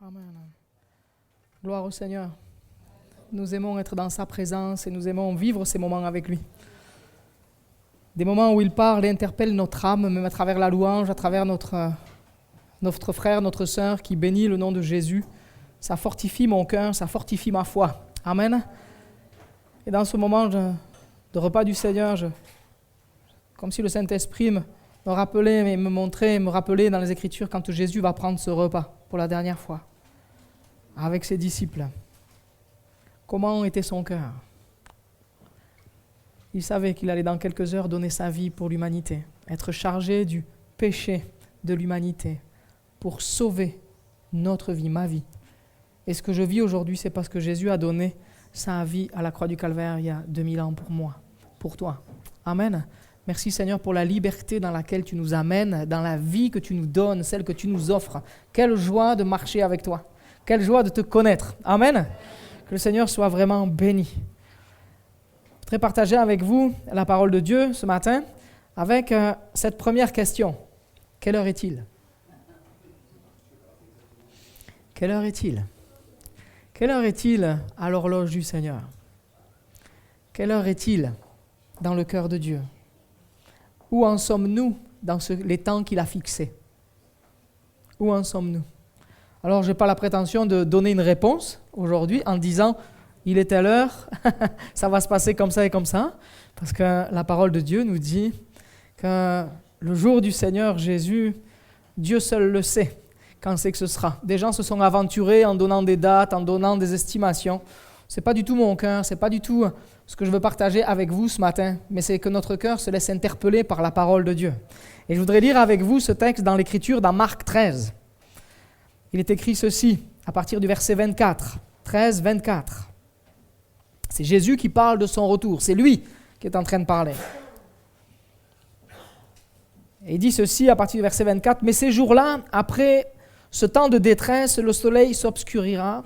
Amen. Gloire au Seigneur. Nous aimons être dans sa présence et nous aimons vivre ces moments avec lui. Des moments où il parle et interpelle notre âme, même à travers la louange, à travers notre frère, notre sœur qui bénit le nom de Jésus. Ça fortifie mon cœur, ça fortifie ma foi. Amen. Et dans ce moment de repas du Seigneur, comme si le Saint-Esprit me rappelait, me rappelait dans les Écritures quand Jésus va prendre ce repas pour la dernière fois avec ses disciples. Comment était son cœur? Il savait qu'il allait dans quelques heures donner sa vie pour l'humanité, être chargé du péché de l'humanité pour sauver notre vie, ma vie. Et ce que je vis aujourd'hui, c'est parce que Jésus a donné sa vie à la croix du Calvaire il y a 2000 ans pour moi, pour toi. Amen. Merci Seigneur pour la liberté dans laquelle tu nous amènes, dans la vie que tu nous donnes, celle que tu nous offres. Quelle joie de marcher avec toi. Quelle joie de te connaître. Amen. Que le Seigneur soit vraiment béni. Je voudrais partager avec vous la parole de Dieu ce matin avec cette première question. Quelle heure est-il? Quelle heure est-il? Quelle heure est-il à l'horloge du Seigneur? Quelle heure est-il dans le cœur de Dieu? Où en sommes-nous dans les temps qu'il a fixés? Où en sommes-nous? Alors, je n'ai pas la prétention de donner une réponse aujourd'hui en disant « il est telle heure, ça va se passer comme ça et comme ça », parce que la parole de Dieu nous dit que le jour du Seigneur Jésus, Dieu seul le sait quand c'est que ce sera. Des gens se sont aventurés en donnant des dates, en donnant des estimations. Ce n'est pas du tout mon cœur, ce n'est pas du tout ce que je veux partager avec vous ce matin, mais c'est que notre cœur se laisse interpeller par la parole de Dieu. Et je voudrais lire avec vous ce texte dans l'Écriture, dans Marc 13. Il est écrit ceci, à partir du verset 24, 13, 24. C'est Jésus qui parle de son retour, c'est lui qui est en train de parler. Et il dit ceci à partir du verset 24, « Mais ces jours-là, après ce temps de détresse, le soleil s'obscurira,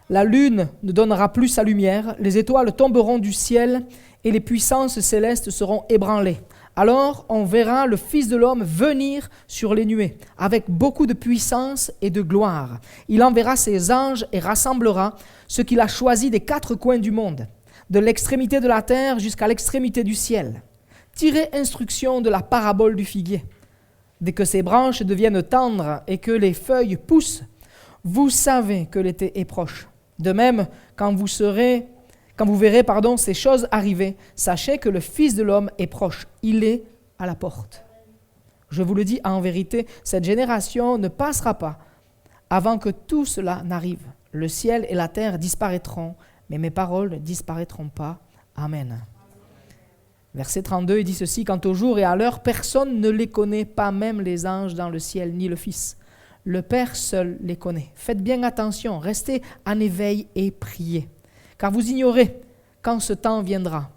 la lune ne donnera plus sa lumière, les étoiles tomberont du ciel et les puissances célestes seront ébranlées. Alors on verra le Fils de l'homme venir sur les nuées, avec beaucoup de puissance et de gloire. Il enverra ses anges et rassemblera ceux qu'il a choisis des 4 coins du monde, de l'extrémité de la terre jusqu'à l'extrémité du ciel. Tirez instruction de la parabole du figuier. Dès que ses branches deviennent tendres et que les feuilles poussent, vous savez que l'été est proche. De même, quand vous verrez ces choses arriver, sachez que le Fils de l'homme est proche. Il est à la porte. Je vous le dis en vérité, cette génération ne passera pas avant que tout cela n'arrive. Le ciel et la terre disparaîtront, mais mes paroles ne disparaîtront pas. Amen. Verset 32, il dit ceci, « Quant au jour et à l'heure, personne ne les connaît, pas même les anges dans le ciel, ni le Fils. Le Père seul les connaît. Faites bien attention, restez en éveil et priez. Car vous ignorez quand ce temps viendra.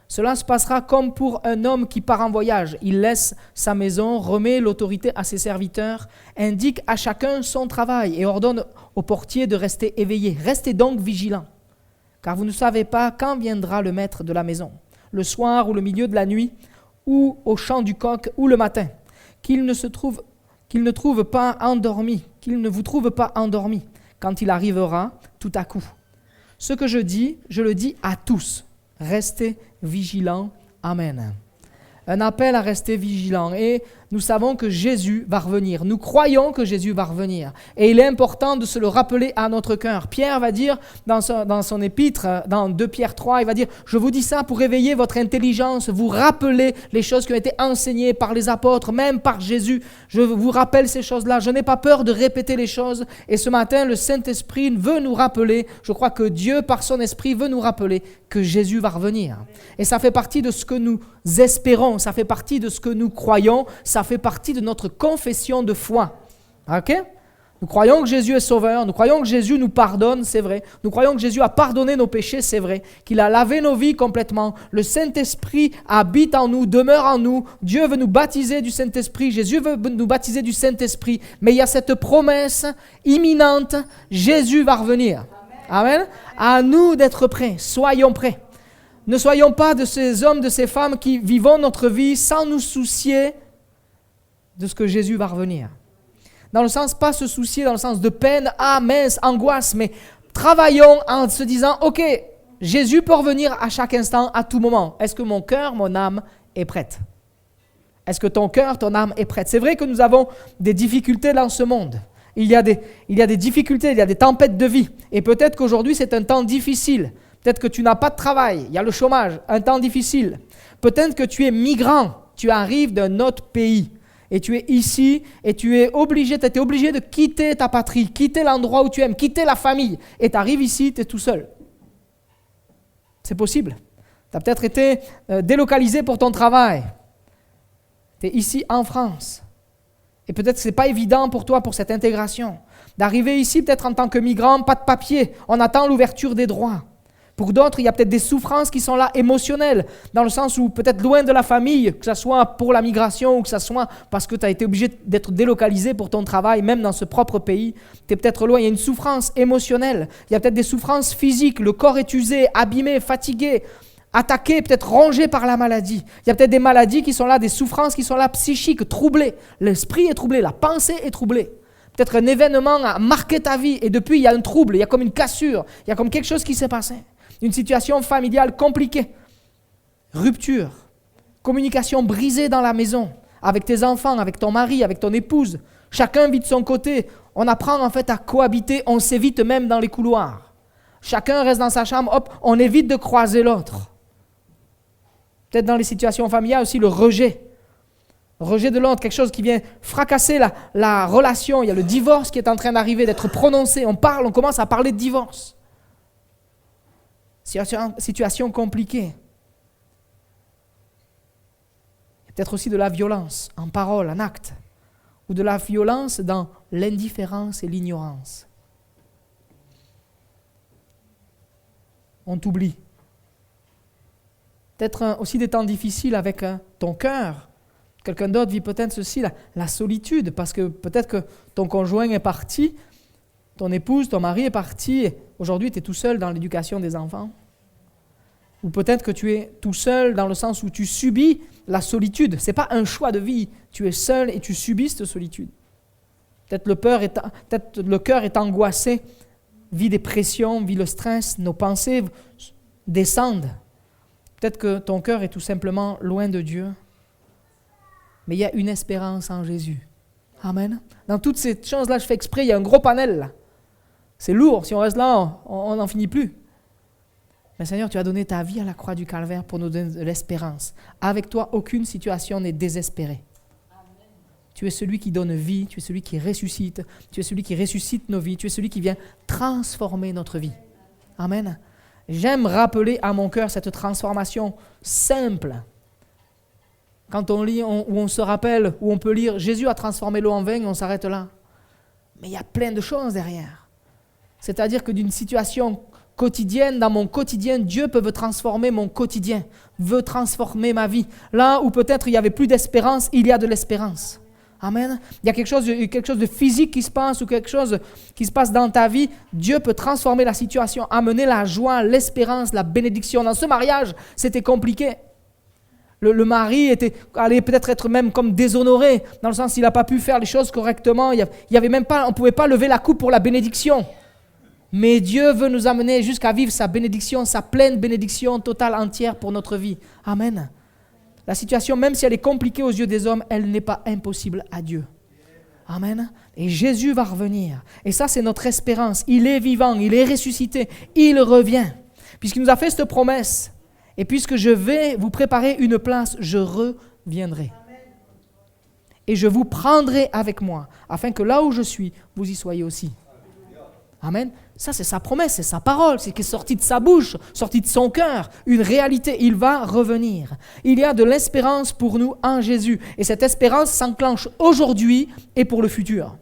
Cela se passera comme pour un homme qui part en voyage. Il laisse sa maison, remet l'autorité à ses serviteurs, indique à chacun son travail et ordonne au portier de rester éveillé. Restez donc vigilants, car vous ne savez pas quand viendra le maître de la maison, le soir ou le milieu de la nuit, ou au chant du coq, ou le matin, qu'il ne vous trouve pas endormi quand il arrivera tout à coup. Ce que je dis, je le dis à tous. Restez vigilants. Amen. » Un appel à rester vigilants. Et nous savons que Jésus va revenir. Nous croyons que Jésus va revenir. Et il est important de se le rappeler à notre cœur. Pierre va dire dans son épître, dans 2 Pierre 3, il va dire « Je vous dis ça pour éveiller votre intelligence, vous rappeler les choses qui ont été enseignées par les apôtres, même par Jésus. Je vous rappelle ces choses-là. Je n'ai pas peur de répéter les choses. » Et ce matin, le Saint-Esprit veut nous rappeler, je crois que Dieu, par son Esprit, veut nous rappeler que Jésus va revenir. Et ça fait partie de ce que nous espérons, ça fait partie de ce que nous croyons, ça fait partie de notre confession de foi. Ok? Nous croyons que Jésus est sauveur, nous croyons que Jésus nous pardonne, c'est vrai. Nous croyons que Jésus a pardonné nos péchés, c'est vrai. Qu'il a lavé nos vies complètement. Le Saint-Esprit habite en nous, demeure en nous. Dieu veut nous baptiser du Saint-Esprit, Jésus veut nous baptiser du Saint-Esprit. Mais il y a cette promesse imminente, Jésus va revenir. Amen. À nous d'être prêts, soyons prêts. Ne soyons pas de ces hommes, de ces femmes qui vivons notre vie sans nous soucier de ce que Jésus va revenir. Dans le sens, pas se soucier dans le sens de peine, mince, angoisse, mais travaillons en se disant, ok, Jésus peut revenir à chaque instant, à tout moment. Est-ce que mon cœur, mon âme est prête? Est-ce que ton cœur, ton âme est prête? C'est vrai que nous avons des difficultés dans ce monde. Il y a des difficultés, il y a des tempêtes de vie. Et peut-être qu'aujourd'hui, c'est un temps difficile. Peut-être que tu n'as pas de travail, il y a le chômage, un temps difficile. Peut-être que tu es migrant, tu arrives d'un autre pays. Et tu es ici, et tu es obligé, tu étais obligé de quitter ta patrie, quitter l'endroit où tu aimes, quitter la famille. Et tu arrives ici, tu es tout seul. C'est possible. Tu as peut-être été délocalisé pour ton travail. Tu es ici en France. Et peut-être que ce n'est pas évident pour toi, pour cette intégration. D'arriver ici, peut-être en tant que migrant, pas de papier. On attend l'ouverture des droits. Pour d'autres, il y a peut-être des souffrances qui sont là, émotionnelles, dans le sens où peut-être loin de la famille, que ce soit pour la migration ou que ce soit parce que tu as été obligé d'être délocalisé pour ton travail, même dans ce propre pays. Tu es peut-être loin, il y a une souffrance émotionnelle. Il y a peut-être des souffrances physiques, le corps est usé, abîmé, fatigué, attaqué, peut-être rongé par la maladie. Il y a peut-être des maladies qui sont là, des souffrances qui sont là, psychiques, troublées. L'esprit est troublé, la pensée est troublée. Peut-être un événement a marqué ta vie et depuis, il y a un trouble, il y a comme une cassure, il y a comme quelque chose qui s'est passé. Une situation familiale compliquée, rupture, communication brisée dans la maison, avec tes enfants, avec ton mari, avec ton épouse. Chacun vit de son côté. On apprend en fait à cohabiter, on s'évite même dans les couloirs. Chacun reste dans sa chambre, hop, on évite de croiser l'autre. Peut-être dans les situations familiales aussi le rejet. Rejet de l'autre, quelque chose qui vient fracasser la relation. Il y a le divorce qui est en train d'arriver, d'être prononcé. On commence à parler de divorce. Situation compliquée. Il y a peut-être aussi de la violence en parole, en acte, ou de la violence dans l'indifférence et l'ignorance. On t'oublie. Peut-être aussi des temps difficiles avec ton cœur. Quelqu'un d'autre vit peut-être ceci, la solitude, parce que peut-être que ton conjoint est parti, ton épouse, ton mari est parti, et aujourd'hui tu es tout seul dans l'éducation des enfants. Ou peut-être que tu es tout seul dans le sens où tu subis la solitude. Ce n'est pas un choix de vie, tu es seul et tu subis cette solitude. Peut-être le cœur est angoissé, vit des pressions, vit le stress, nos pensées descendent. Peut-être que ton cœur est tout simplement loin de Dieu. Mais il y a une espérance en Jésus. Amen. Dans toutes ces choses-là, je fais exprès, il y a un gros panel là. C'est lourd, si on reste là, on n'en finit plus. Mais Seigneur, tu as donné ta vie à la croix du Calvaire pour nous donner de l'espérance. Avec toi, aucune situation n'est désespérée. Amen. Tu es celui qui donne vie, tu es celui qui ressuscite, tu es celui qui ressuscite nos vies, tu es celui qui vient transformer notre vie. Amen. J'aime rappeler à mon cœur cette transformation simple. Quand on lit, où on se rappelle, où on peut lire « Jésus a transformé l'eau en vin », on s'arrête là. Mais il y a plein de choses derrière. C'est-à-dire que d'une situation quotidienne, dans mon quotidien, Dieu veut transformer mon quotidien, veut transformer ma vie. Là où peut-être il n'y avait plus d'espérance, il y a de l'espérance. Amen. Il y a quelque chose de physique qui se passe ou quelque chose qui se passe dans ta vie. Dieu peut transformer la situation, amener la joie, l'espérance, la bénédiction. Dans ce mariage, c'était compliqué. Le mari allait peut-être être même comme déshonoré, dans le sens qu'il n'a pas pu faire les choses correctement. Il y avait même pas, on ne pouvait pas lever la coupe pour la bénédiction. Mais Dieu veut nous amener jusqu'à vivre sa bénédiction, sa pleine bénédiction totale, entière pour notre vie. Amen. La situation, même si elle est compliquée aux yeux des hommes, elle n'est pas impossible à Dieu. Amen. Et Jésus va revenir. Et ça, c'est notre espérance. Il est vivant, il est ressuscité, il revient. Puisqu'il nous a fait cette promesse. Et puisque je vais vous préparer une place, je reviendrai. Et je vous prendrai avec moi, afin que là où je suis, vous y soyez aussi. Amen. Ça, c'est sa promesse, c'est sa parole, c'est qui est sorti de sa bouche, sorti de son cœur. Une réalité, il va revenir. Il y a de l'espérance pour nous en Jésus. Et cette espérance s'enclenche aujourd'hui et pour le futur.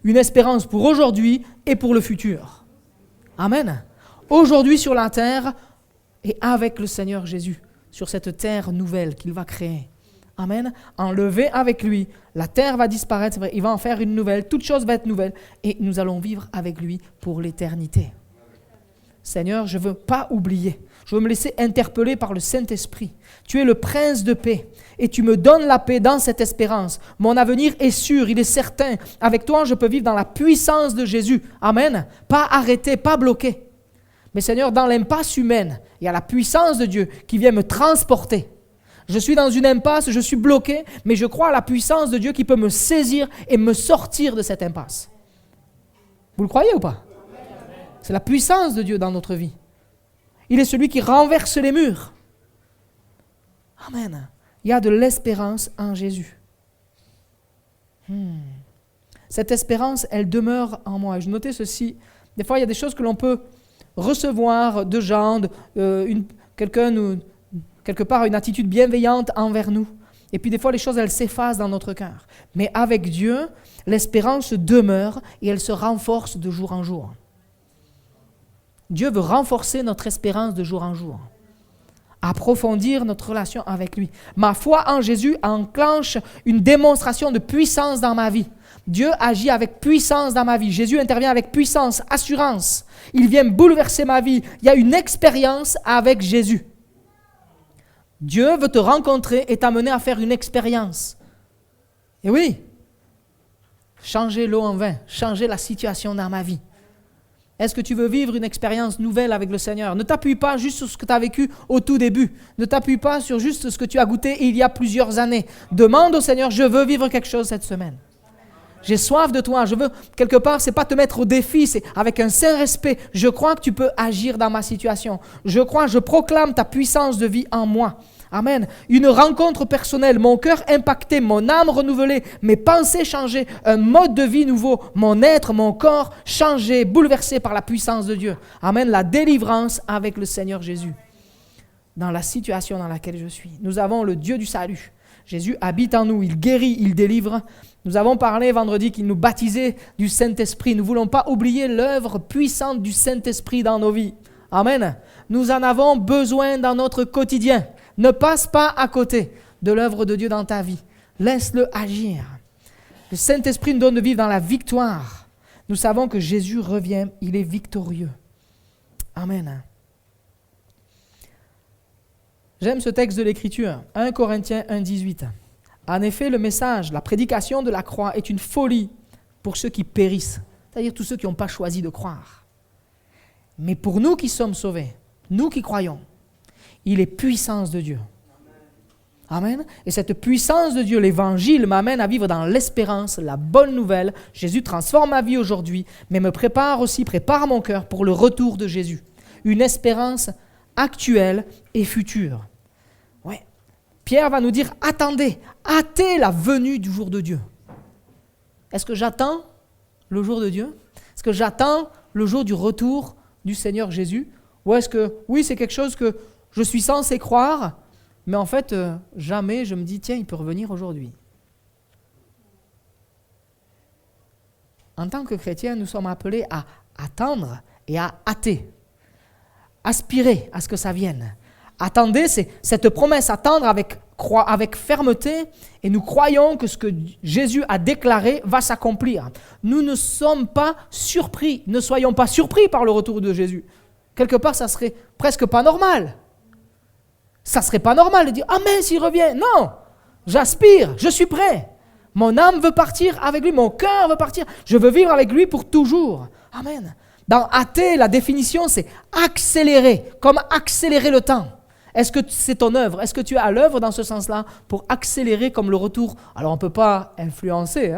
Une espérance pour aujourd'hui et pour le futur. Amen. Aujourd'hui sur la terre et avec le Seigneur Jésus, sur cette terre nouvelle qu'il va créer. Amen. Enlevé avec lui, la terre va disparaître, c'est vrai, il va en faire une nouvelle, toute chose va être nouvelle et nous allons vivre avec lui pour l'éternité. Seigneur, je ne veux pas oublier. Je veux me laisser interpeller par le Saint-Esprit. Tu es le prince de paix et tu me donnes la paix dans cette espérance. Mon avenir est sûr, il est certain. Avec toi, je peux vivre dans la puissance de Jésus. Amen. Pas arrêté, pas bloqué. Mais Seigneur, dans l'impasse humaine, il y a la puissance de Dieu qui vient me transporter. Je suis dans une impasse, je suis bloqué, mais je crois à la puissance de Dieu qui peut me saisir et me sortir de cette impasse. Vous le croyez ou pas? C'est la puissance de Dieu dans notre vie. Il est celui qui renverse les murs. Amen. Il y a de l'espérance en Jésus. Cette espérance, elle demeure en moi. Je notais ceci. Des fois, il y a des choses que l'on peut recevoir de gens, quelque part une attitude bienveillante envers nous. Et puis des fois, les choses, elles s'effacent dans notre cœur. Mais avec Dieu, l'espérance demeure et elle se renforce de jour en jour. Dieu veut renforcer notre espérance de jour en jour, approfondir notre relation avec lui. Ma foi en Jésus enclenche une démonstration de puissance dans ma vie. Dieu agit avec puissance dans ma vie. Jésus intervient avec puissance, assurance. Il vient bouleverser ma vie. Il y a une expérience avec Jésus. Dieu veut te rencontrer et t'amener à faire une expérience. Et oui, changer l'eau en vin, changer la situation dans ma vie. Est-ce que tu veux vivre une expérience nouvelle avec le Seigneur? Ne t'appuie pas juste sur ce que tu as vécu au tout début. Ne t'appuie pas sur juste ce que tu as goûté il y a plusieurs années. Demande au Seigneur, je veux vivre quelque chose cette semaine. J'ai soif de toi. Je veux, quelque part, c'est pas te mettre au défi, c'est avec un saint respect. Je crois que tu peux agir dans ma situation. Je proclame ta puissance de vie en moi. Amen. Une rencontre personnelle, mon cœur impacté, mon âme renouvelée, mes pensées changées, un mode de vie nouveau, mon être, mon corps changé, bouleversé par la puissance de Dieu. Amen. La délivrance avec le Seigneur Jésus. Dans la situation dans laquelle je suis. Nous avons le Dieu du salut. Jésus habite en nous, il guérit, il délivre. Nous avons parlé vendredi qu'il nous baptisait du Saint-Esprit. Nous ne voulons pas oublier l'œuvre puissante du Saint-Esprit dans nos vies. Amen. Nous en avons besoin dans notre quotidien. Ne passe pas à côté de l'œuvre de Dieu dans ta vie. Laisse-le agir. Le Saint-Esprit nous donne de vivre dans la victoire. Nous savons que Jésus revient, il est victorieux. Amen. J'aime ce texte de l'Écriture, 1 Corinthiens 1,18. En effet, le message, la prédication de la croix est une folie pour ceux qui périssent, c'est-à-dire tous ceux qui n'ont pas choisi de croire. Mais pour nous qui sommes sauvés, nous qui croyons, il est puissance de Dieu. Amen. Et cette puissance de Dieu, l'Évangile, m'amène à vivre dans l'espérance, la bonne nouvelle. Jésus transforme ma vie aujourd'hui, mais me prépare mon cœur pour le retour de Jésus. Une espérance actuelle et future. Ouais. Pierre va nous dire, attendez, hâtez la venue du jour de Dieu. Est-ce que j'attends le jour de Dieu? Est-ce que j'attends le jour du retour du Seigneur Jésus? Ou est-ce que, oui, c'est quelque chose que je suis censé croire, mais en fait, jamais je me dis, tiens, il peut revenir aujourd'hui. En tant que chrétiens, nous sommes appelés à attendre et à hâter. Aspirer à ce que ça vienne. Attendez, c'est cette promesse, attendre avec fermeté, et nous croyons que ce que Jésus a déclaré va s'accomplir. Nous ne sommes pas surpris, ne soyons pas surpris par le retour de Jésus. Quelque part, ça serait presque pas normal. Ça serait pas normal de dire « Ah mais s'il revient !» Non, j'aspire, je suis prêt. Mon âme veut partir avec lui, mon cœur veut partir. Je veux vivre avec lui pour toujours. Amen. Dans hâter, la définition, c'est accélérer, comme accélérer le temps. Est-ce que c'est ton œuvre? Est-ce que tu es à l'œuvre dans ce sens-là pour accélérer comme le retour? Alors on ne peut pas influencer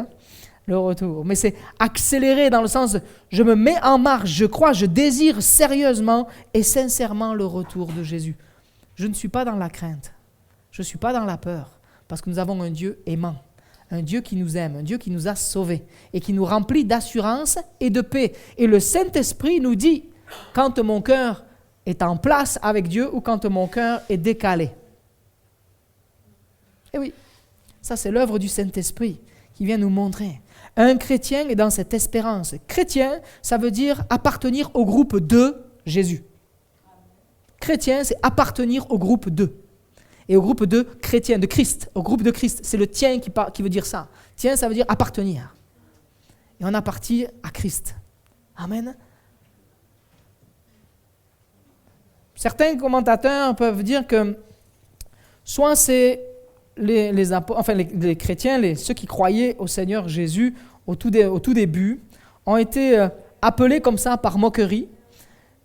le retour, mais c'est accélérer dans le sens de je me mets en marche, je crois, je désire sérieusement et sincèrement le retour de Jésus. Je ne suis pas dans la crainte, je ne suis pas dans la peur, parce que nous avons un Dieu aimant, un Dieu qui nous aime, un Dieu qui nous a sauvés et qui nous remplit d'assurance et de paix. Et le Saint-Esprit nous dit quand mon cœur est en place avec Dieu ou quand mon cœur est décalé. Et oui, ça c'est l'œuvre du Saint-Esprit qui vient nous montrer. Un chrétien est dans cette espérance. Chrétien, ça veut dire appartenir au groupe de Jésus. Chrétien, c'est appartenir au groupe de. Et au groupe de chrétiens, de Christ. Au groupe de Christ, c'est le tien qui veut dire ça. Tien, ça veut dire appartenir. Et on appartient à Christ. Amen. Certains commentateurs peuvent dire que soit c'est les chrétiens, ceux qui croyaient au Seigneur Jésus au tout début, ont été appelés comme ça par moquerie.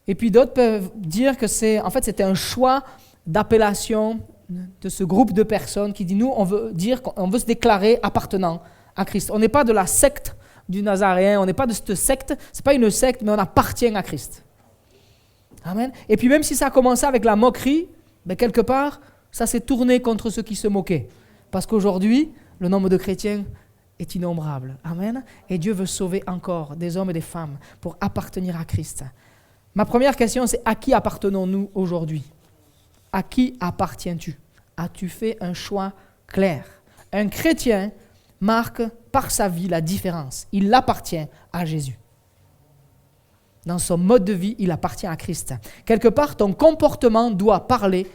Et puis d'autres peuvent dire que c'était un choix d'appellation de ce groupe de personnes qui dit, nous, on veut se déclarer appartenant à Christ. On n'est pas de la secte du Nazaréen, on n'est pas de cette secte, c'est pas une secte, mais on appartient à Christ. Amen. Et puis même si ça a commencé avec la moquerie, quelque part, ça s'est tourné contre ceux qui se moquaient. Parce qu'aujourd'hui, le nombre de chrétiens est innombrable. Amen. Et Dieu veut sauver encore des hommes et des femmes pour appartenir à Christ. Ma première question, c'est à qui appartenons-nous aujourd'hui? À qui appartiens-tu? As-tu fait un choix clair? Un chrétien marque par sa vie la différence. Il appartient à Jésus. Dans son mode de vie, il appartient à Christ. Quelque part, ton comportement doit parler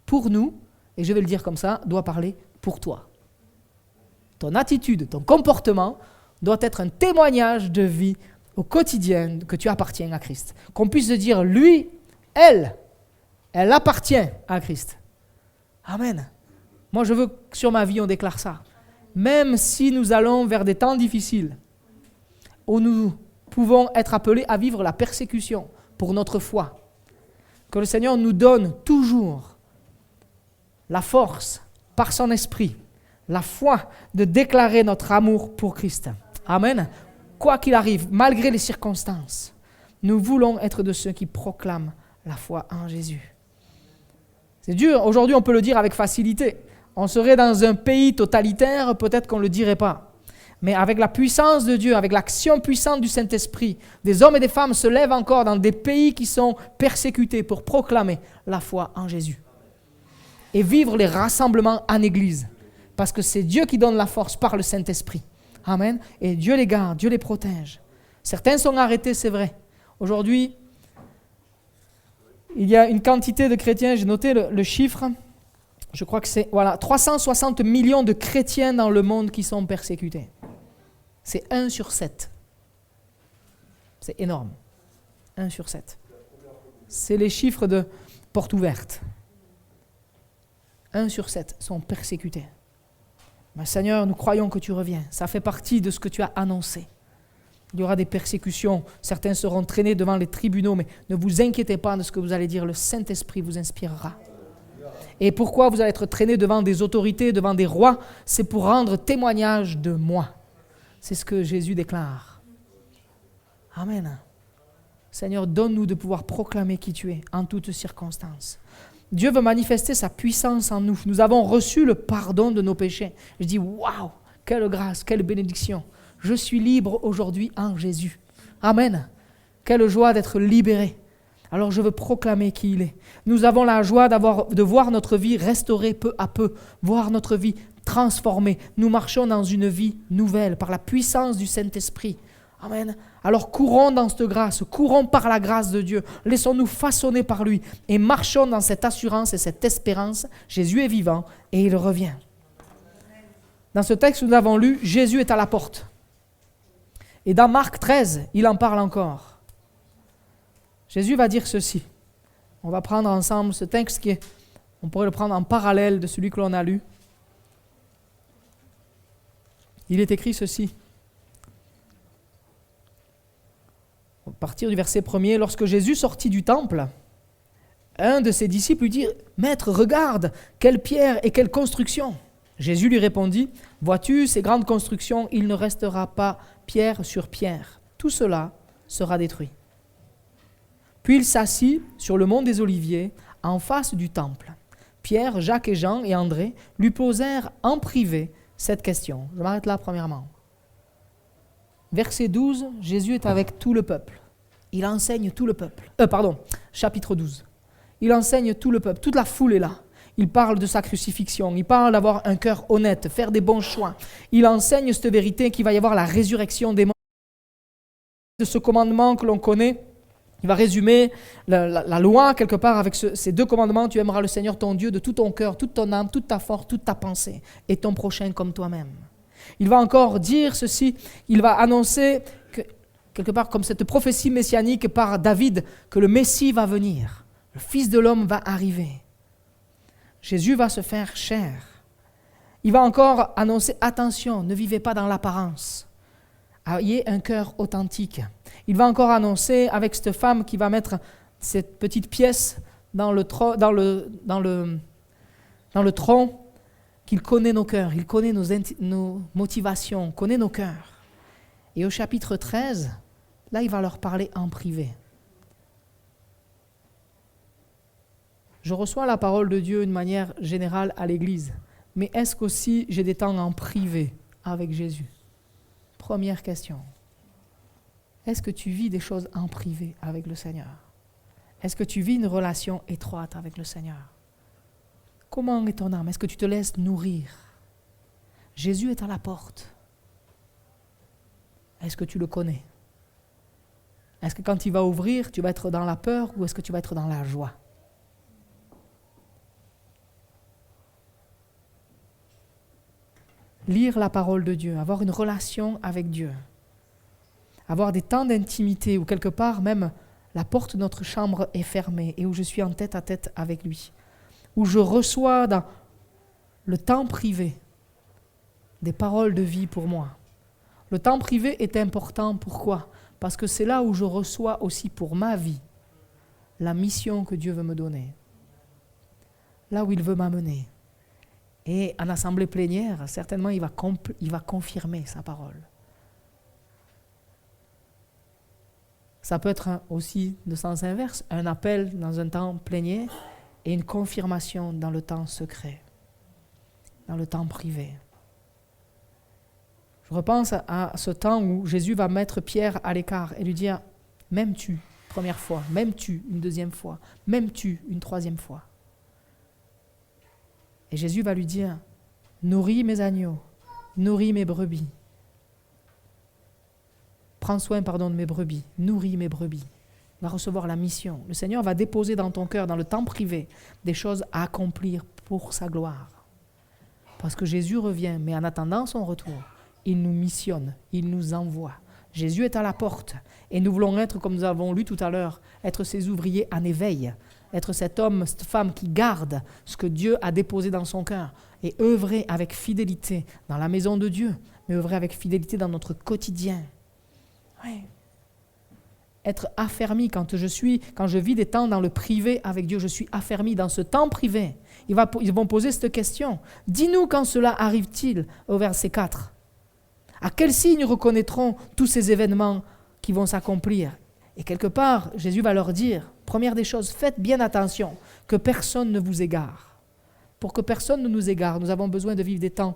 pour nous, et je vais le dire comme ça, doit parler pour toi. Ton attitude, ton comportement doit être un témoignage de vie au quotidien que tu appartiens à Christ. Qu'on puisse se dire, lui, elle appartient à Christ. Amen. Moi, je veux que sur ma vie, on déclare ça. Même si nous allons vers des temps difficiles, où nous pouvons être appelés à vivre la persécution pour notre foi, que le Seigneur nous donne toujours la force, par son esprit, la foi de déclarer notre amour pour Christ. Amen. Quoi qu'il arrive, malgré les circonstances, nous voulons être de ceux qui proclament la foi en Jésus. C'est dur. Aujourd'hui, on peut le dire avec facilité. On serait dans un pays totalitaire, peut-être qu'on ne le dirait pas. Mais avec la puissance de Dieu, avec l'action puissante du Saint-Esprit, des hommes et des femmes se lèvent encore dans des pays qui sont persécutés pour proclamer la foi en Jésus. Et vivre les rassemblements en Église. Parce que c'est Dieu qui donne la force par le Saint-Esprit. Amen. Et Dieu les garde, Dieu les protège. Certains sont arrêtés, c'est vrai. Aujourd'hui, il y a une quantité de chrétiens, j'ai noté le chiffre, je crois que c'est 360 millions de chrétiens dans le monde qui sont persécutés. C'est 1 sur 7. C'est énorme. 1 sur 7. C'est les chiffres de Porte Ouverte. 1 sur 7 sont persécutés. Mais Seigneur, nous croyons que tu reviens. Ça fait partie de ce que tu as annoncé. Il y aura des persécutions. Certains seront traînés devant les tribunaux, mais ne vous inquiétez pas de ce que vous allez dire. Le Saint-Esprit vous inspirera. Et pourquoi vous allez être traînés devant des autorités, devant des rois? C'est pour rendre témoignage de moi. C'est ce que Jésus déclare. Amen. Seigneur, donne-nous de pouvoir proclamer qui tu es en toutes circonstances. Dieu veut manifester sa puissance en nous. Nous avons reçu le pardon de nos péchés. Je dis, waouh, quelle grâce, quelle bénédiction. Je suis libre aujourd'hui en Jésus. Amen. Quelle joie d'être libéré. Alors je veux proclamer qui il est. Nous avons la joie de voir notre vie restaurée peu à peu, voir notre vie transformée. Nous marchons dans une vie nouvelle par la puissance du Saint-Esprit. Amen. Alors courons dans cette grâce, courons par la grâce de Dieu, laissons-nous façonner par lui et marchons dans cette assurance et cette espérance. Jésus est vivant et il revient. Dans ce texte que nous avons lu, Jésus est à la porte. Et dans Marc 13, il en parle encore. Jésus va dire ceci. On va prendre ensemble ce texte on pourrait le prendre en parallèle de celui que l'on a lu. Il est écrit ceci. À partir du verset 1er, lorsque Jésus sortit du temple, un de ses disciples lui dit « Maître, regarde, quelle pierre et quelle construction !» Jésus lui répondit « Vois-tu, ces grandes constructions, il ne restera pas pierre sur pierre. Tout cela sera détruit. » Puis il s'assit sur le mont des Oliviers, en face du temple. Pierre, Jacques et Jean et André lui posèrent en privé cette question. Je m'arrête là premièrement. Verset 12, Jésus est avec tout le peuple. Il enseigne tout le peuple. Chapitre 12. Il enseigne tout le peuple. Toute la foule est là. Il parle de sa crucifixion. Il parle d'avoir un cœur honnête, faire des bons choix. Il enseigne cette vérité qu'il va y avoir la résurrection des morts. De ce commandement que l'on connaît, il va résumer la loi quelque part avec ces 2 commandements. Tu aimeras le Seigneur ton Dieu de tout ton cœur, toute ton âme, toute ta force, toute ta pensée et ton prochain comme toi-même. Il va encore dire ceci, il va annoncer que quelque part comme cette prophétie messianique par David, que le Messie va venir, le Fils de l'homme va arriver. Jésus va se faire chair. Il va encore annoncer, attention, ne vivez pas dans l'apparence. Ayez un cœur authentique. Il va encore annoncer avec cette femme qui va mettre cette petite pièce dans le tronc, qu'il connaît nos cœurs, il connaît nos motivations, connaît nos cœurs. Et au chapitre 13, là, il va leur parler en privé. Je reçois la parole de Dieu d'une manière générale à l'Église, mais est-ce qu'aussi j'ai des temps en privé avec Jésus? Première question. Est-ce que tu vis des choses en privé avec le Seigneur? Est-ce que tu vis une relation étroite avec le Seigneur? Comment est ton âme? Est-ce que tu te laisses nourrir? Jésus est à la porte. Est-ce que tu le connais? Est-ce que quand il va ouvrir, tu vas être dans la peur ou est-ce que tu vas être dans la joie? Lire la parole de Dieu, avoir une relation avec Dieu, avoir des temps d'intimité où quelque part même la porte de notre chambre est fermée et où je suis en tête à tête avec lui, où je reçois dans le temps privé des paroles de vie pour moi. Le temps privé est important, pourquoi? Parce que c'est là où je reçois aussi pour ma vie la mission que Dieu veut me donner, là où il veut m'amener. Et en assemblée plénière, certainement, il va confirmer sa parole. Ça peut être aussi de sens inverse, un appel dans un temps plénier et une confirmation dans le temps secret, dans le temps privé. Je repense à ce temps où Jésus va mettre Pierre à l'écart et lui dire « M'aimes-tu » première fois, « M'aimes-tu » une deuxième fois, « M'aimes-tu » une troisième fois. Et Jésus va lui dire, nourris mes agneaux, nourris mes brebis. Prends soin, de mes brebis, nourris mes brebis. Il va recevoir la mission. Le Seigneur va déposer dans ton cœur, dans le temps privé, des choses à accomplir pour sa gloire. Parce que Jésus revient, mais en attendant son retour, il nous missionne, il nous envoie. Jésus est à la porte et nous voulons être, comme nous avons lu tout à l'heure, être ses ouvriers en éveil. Être cet homme, cette femme qui garde ce que Dieu a déposé dans son cœur et œuvrer avec fidélité dans la maison de Dieu, mais œuvrer avec fidélité dans notre quotidien. Ouais. Être affermi quand je vis des temps dans le privé avec Dieu, je suis affermi dans ce temps privé. Ils vont poser cette question. Dis-nous quand cela arrive-t-il au verset 4. À quel signe reconnaîtront tous ces événements qui vont s'accomplir? Et quelque part, Jésus va leur dire, première des choses, faites bien attention que personne ne vous égare. Pour que personne ne nous égare, nous avons besoin de vivre des temps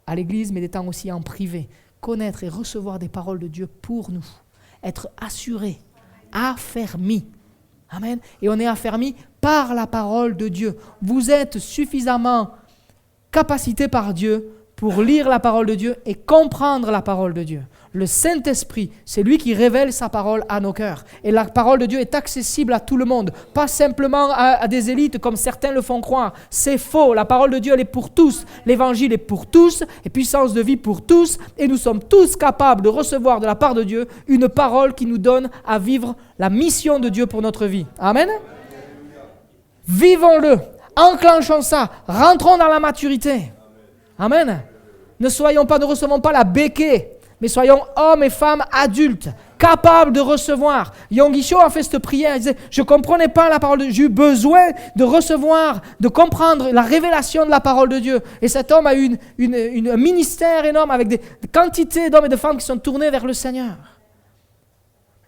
à l'église, mais des temps aussi en privé. Connaître et recevoir des paroles de Dieu pour nous. Être assuré, affermi. Amen. Et on est affermi par la parole de Dieu. Vous êtes suffisamment capacité par Dieu pour lire la parole de Dieu et comprendre la parole de Dieu. Le Saint-Esprit, c'est lui qui révèle sa parole à nos cœurs. Et la parole de Dieu est accessible à tout le monde, pas simplement à des élites comme certains le font croire. C'est faux, la parole de Dieu elle est pour tous. L'évangile est pour tous, et puissance de vie pour tous, et nous sommes tous capables de recevoir de la part de Dieu une parole qui nous donne à vivre la mission de Dieu pour notre vie. Amen. Vivons-le, enclenchons ça, rentrons dans la maturité. Amen. Ne recevons pas la béquille, mais soyons hommes et femmes adultes, capables de recevoir. Yonggi Cho a fait cette prière, il disait, je ne comprenais pas la parole de Dieu, j'ai eu besoin de recevoir, de comprendre la révélation de la parole de Dieu. Et cet homme a eu un ministère énorme avec des quantités d'hommes et de femmes qui sont tournés vers le Seigneur.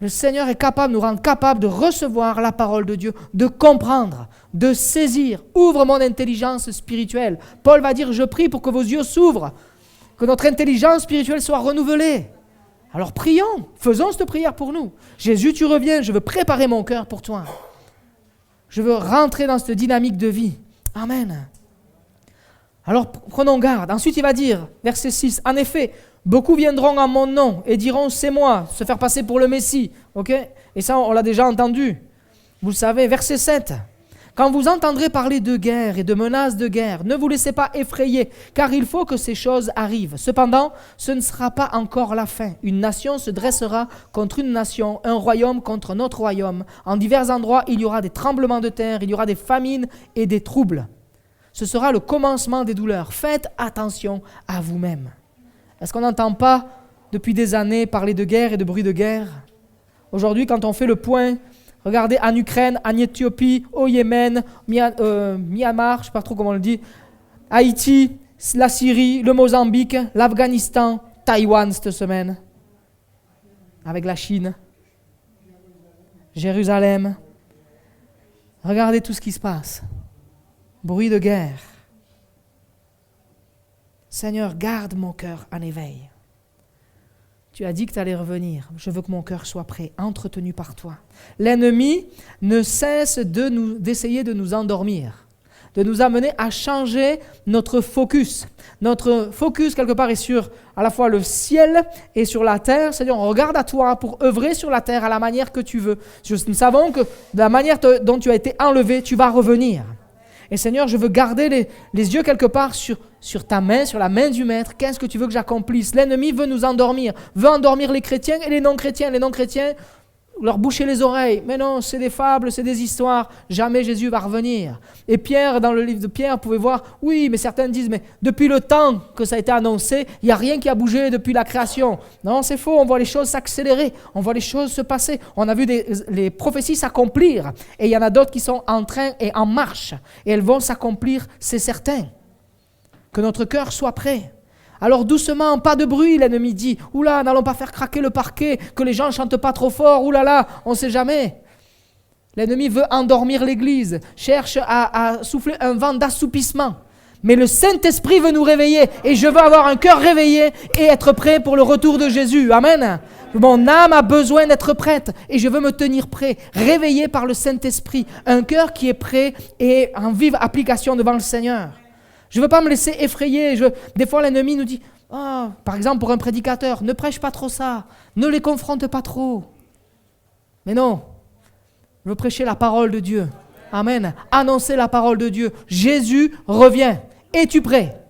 Le Seigneur est capable de nous rendre capables de recevoir la parole de Dieu, de comprendre, de saisir. Ouvre mon intelligence spirituelle. Paul va dire, je prie pour que vos yeux s'ouvrent, que notre intelligence spirituelle soit renouvelée. Alors prions, faisons cette prière pour nous. Jésus, tu reviens, je veux préparer mon cœur pour toi. Je veux rentrer dans cette dynamique de vie. Amen. Alors prenons garde. Ensuite il va dire, verset 6, en effet, beaucoup viendront en mon nom et diront c'est moi, se faire passer pour le Messie. Ok ? Et ça on l'a déjà entendu. Vous le savez, verset 7. Quand vous entendrez parler de guerre et de menaces de guerre, ne vous laissez pas effrayer, car il faut que ces choses arrivent. Cependant, ce ne sera pas encore la fin. Une nation se dressera contre une nation, un royaume contre un autre royaume. En divers endroits, il y aura des tremblements de terre, il y aura des famines et des troubles. Ce sera le commencement des douleurs. Faites attention à vous-même. Est-ce qu'on n'entend pas depuis des années parler de guerre et de bruit de guerre? Aujourd'hui, quand on fait le point, regardez en Ukraine, en Éthiopie, au Yémen, Myanmar, je ne sais pas trop comment on le dit, Haïti, la Syrie, le Mozambique, l'Afghanistan, Taïwan cette semaine, avec la Chine, Jérusalem. Regardez tout ce qui se passe. Bruit de guerre. Seigneur, garde mon cœur en éveil. Tu as dit que tu allais revenir. Je veux que mon cœur soit prêt, entretenu par toi. L'ennemi ne cesse d'essayer de nous endormir, de nous amener à changer notre focus. Notre focus, quelque part, est sur à la fois le ciel et sur la terre. C'est-à-dire, on regarde à toi pour œuvrer sur la terre à la manière que tu veux. Nous savons que de la manière dont tu as été enlevé, tu vas revenir. Et Seigneur, je veux garder les yeux quelque part sur ta main, sur la main du Maître. Qu'est-ce que tu veux que j'accomplisse? L'ennemi veut nous endormir, veut endormir les chrétiens et les non-chrétiens. Les non-chrétiens, leur boucher les oreilles. Mais non, c'est des fables, c'est des histoires. Jamais Jésus va revenir. Et Pierre, dans le livre de Pierre, pouvait voir, oui, mais certains disent, mais depuis le temps que ça a été annoncé, il n'y a rien qui a bougé depuis la création. Non, c'est faux, on voit les choses s'accélérer, on voit les choses se passer. On a vu les prophéties s'accomplir. Et il y en a d'autres qui sont en train et en marche. Et elles vont s'accomplir, c'est certain. Que notre cœur soit prêt. Alors doucement, pas de bruit, l'ennemi dit. Oula, n'allons pas faire craquer le parquet, que les gens ne chantent pas trop fort, oulala, on ne sait jamais. L'ennemi veut endormir l'Église, cherche à souffler un vent d'assoupissement. Mais le Saint-Esprit veut nous réveiller, et je veux avoir un cœur réveillé et être prêt pour le retour de Jésus. Amen. Mon âme a besoin d'être prête, et je veux me tenir prêt, réveillé par le Saint-Esprit. Un cœur qui est prêt et en vive application devant le Seigneur. Je ne veux pas me laisser effrayer. Des fois, l'ennemi nous dit, par exemple, pour un prédicateur, ne prêche pas trop ça, ne les confronte pas trop. Mais non, je veux prêcher la parole de Dieu. Amen. Annoncer la parole de Dieu. Jésus revient. Es-tu prêt?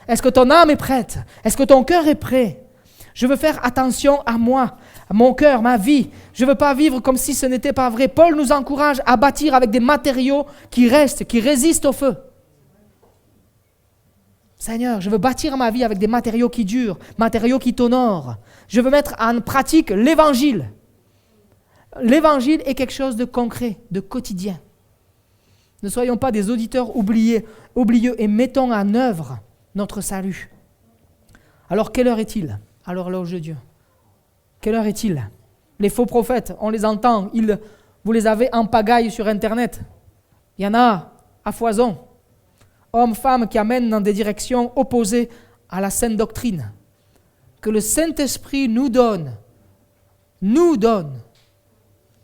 Est-ce que ton âme est prête? Est-ce que ton cœur est prêt? Je veux faire attention à moi, à mon cœur, ma vie. Je ne veux pas vivre comme si ce n'était pas vrai. Paul nous encourage à bâtir avec des matériaux qui restent, qui résistent au feu. Seigneur, je veux bâtir ma vie avec des matériaux qui durent, matériaux qui t'honorent. Je veux mettre en pratique l'Évangile. L'Évangile est quelque chose de concret, de quotidien. Ne soyons pas des auditeurs oublieux et mettons en œuvre notre salut. Alors, quelle heure est-il à l'horloge de Dieu? Quelle heure est-il? Les faux prophètes, on les entend, vous les avez en pagaille sur Internet. Il y en a à foison. Hommes, femmes qui amènent dans des directions opposées à la sainte doctrine. Que le Saint-Esprit nous donne